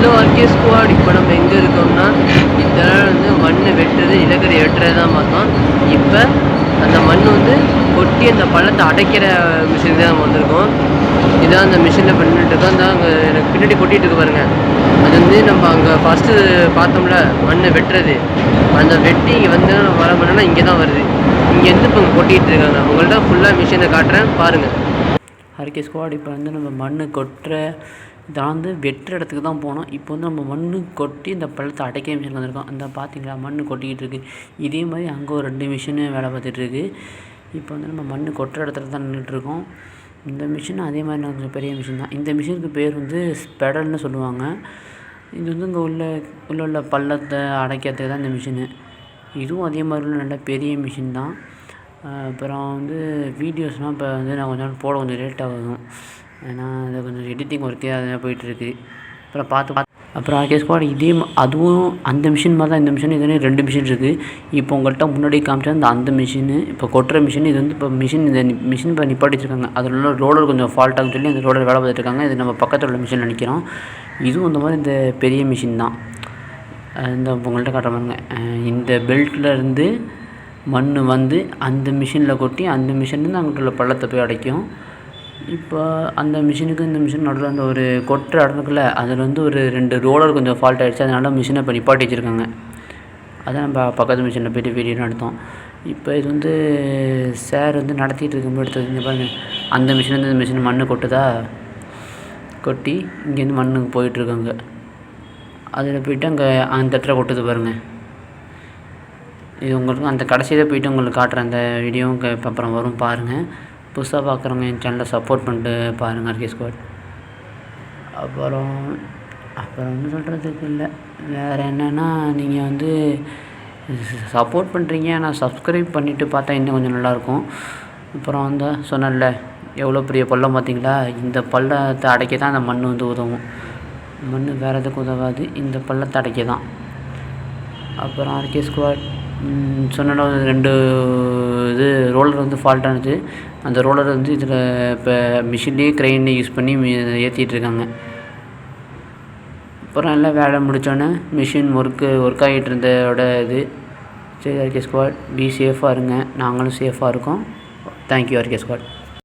Hello RK squad. இப்போ நம்ம எங்கே இருக்கோம்னா, இதெல்லாம் வந்து மண் வெட்டுறது, நிலக்கரி வெட்டுறது தான் பார்த்தோம். இப்போ அந்த மண் வந்து கொட்டி அந்த பள்ளத்தை அடைக்கிற மிஷின் தான் நம்ம வந்திருக்கோம். இதான் அந்த மிஷினில் பண்ணிட்டுருக்கோம். அந்த அங்கே எனக்கு பின்னாடி கொட்டிகிட்டு இருக்கு பாருங்க. அது வந்து நம்ம அங்கே ஃபஸ்ட்டு பார்த்தோம்ல மண்ணை வெட்டுறது, அந்த வெட்டி இங்கே வந்து வர மண்ணா இங்கே தான் வருது. இங்கேருந்து இப்போ கொட்டிகிட்டு இருக்காங்க. உங்கள்கிட்ட ஃபுல்லாக மிஷினை காட்டுறேன் பாருங்கள். RK squad. இப்போ வந்து நம்ம மண் கொட்டுற இதெல்லாம் வந்து வெட்டுற இடத்துக்கு தான் போனோம். இப்போ வந்து நம்ம மண் கொட்டி இந்த பள்ளத்தை அடைக்க மிஷின் வந்திருக்கோம். அந்த பார்த்தீங்களா மண் கொட்டிக்கிட்டு இருக்குது. இதே மாதிரி அங்கே ஒரு 2 மிஷினு வேலை பார்த்துட்ருக்கு. இப்போ வந்து நம்ம மண் கொட்டுற இடத்துல தான் நின்றுட்டுருக்கோம். இந்த மிஷின் அதே மாதிரி கொஞ்சம் பெரிய மிஷின் தான். இந்த மிஷினுக்கு பேர் வந்து ஸ்பெடல்னு சொல்லுவாங்க. இது வந்து இங்கே உள்ள பள்ளத்தை அடைக்கிறதுக்கு தான் இந்த மிஷினு. இதுவும் அதே மாதிரி உள்ள நல்ல பெரிய மிஷின் தான். அப்புறம் வந்து வீடியோஸ்லாம் இப்போ வந்து நான் கொஞ்ச நாள் போட கொஞ்சம் லேட் ஆகும். ஏன்னா அது கொஞ்சம் எடிட்டிங் ஒர்க்கே அதெல்லாம் போயிட்டுருக்கு. அப்புறம் ஆர்கே ஸ்குவாட் அதுவும் அந்த மிஷின் மாதிரி தான் இந்த மிஷின். இதுலேயே 2 மிஷின் இருக்குது. இப்போ உங்கள்கிட்ட முன்னாடி காமிச்சா அந்த மிஷினு இப்போ கொட்டுற மிஷின். இது வந்து இப்போ இந்த மிஷின் இப்போ நிப்பாட்டி வச்சுருக்காங்க. அதில் உள்ள ரோலர் கொஞ்சம் ஃபால்ட்டாகுன்னு சொல்லி அந்த ரோலர் வேலை பார்த்துட்ருக்காங்க. இது நம்ம பக்கத்தில் உள்ள மிஷின் நினைக்கிறோம். இதுவும் இந்த மாதிரி இந்த பெரிய மிஷின் தான். இந்த உங்கள்கிட்ட காட்டுற பாருங்க. இந்த பெல்ட்டில் இருந்து மண் வந்து அந்த மிஷினில் கொட்டி அந்த மிஷின்லேருந்து அங்கிட்ட உள்ள பள்ளத்தை போய் அடைக்கும். இப்போ அந்த மிஷினுக்கு இந்த மிஷின் நடுவில் அந்த ஒரு கொட்டுற இடத்துக்குள்ள அதில் வந்து ஒரு 2 ரோலர் கொஞ்சம் ஃபால்ட் ஆகிடுச்சு. அதனால மிஷினை இப்போ நிப்பாட்டி வச்சுருக்காங்க. அதான் நம்ம பக்கத்து மிஷினில் போய்ட்டு வீடியோ எடுத்தோம். இப்போ இது வந்து சார் வந்து நடத்திட்டு இருக்கும்போது எடுத்தது. இங்கே பாருங்கள், அந்த மிஷின்லேருந்து இந்த மிஷின் மண் கொட்டி இங்கேருந்து மண்ணுக்கு போயிட்டுருக்காங்க. அதில் போய்ட்டு அங்கே அந்த இடத்துல கொட்டுது பாருங்கள். இது உங்களுக்கு அந்த கடைசியில் போய்ட்டு உங்களுக்கு காட்டுறேன். அந்த வீடியோவும் இப்போ அப்புறம் வரும் பாருங்கள். புதுசாக பார்க்குறவங்க என் சேனலை சப்போர்ட் பண்ணிட்டு பாருங்கள் ஆர்கே ஸ்குவாட். அப்புறம் ஒன்றும் சொல்கிறதுக்கு இல்லை. வேறு என்னென்னா, நீங்கள் வந்து சப்போர்ட் பண்ணுறீங்க, ஆனால் சப்ஸ்கிரைப் பண்ணிவிட்டு பார்த்தா இன்னும் கொஞ்சம் நல்லாயிருக்கும். அப்புறம் வந்து சொன்னேன்ல எவ்வளோ பெரிய பள்ளம் பார்த்தீங்களா. இந்த பள்ளத்தை அடைக்க தான் அந்த மண் வந்து உதவும். மண் வேறு எதுக்கு உதவாது, இந்த பள்ளத்தை அடைக்க தான். அப்புறம் ஆர்கே ஸ்குவாட் சொன்ன 2 இது ரோலர் வந்து ஃபால்ட் ஆனது. அந்த ரோலர் வந்து இதில் இப்போ மிஷின்லேயே க்ரெயினை யூஸ் பண்ணி ஏற்றிட்டுருக்காங்க. அப்புறம் எல்லாம் வேலை முடித்தோன்னே மிஷின் ஒர்க் ஆகிட்டு இருந்ததோட இது. சரி ஆர்கே ஸ்குவாட், பி சேஃபாக இருங்க. நாங்களும் சேஃபாக இருக்கோம். Thank you RK squad.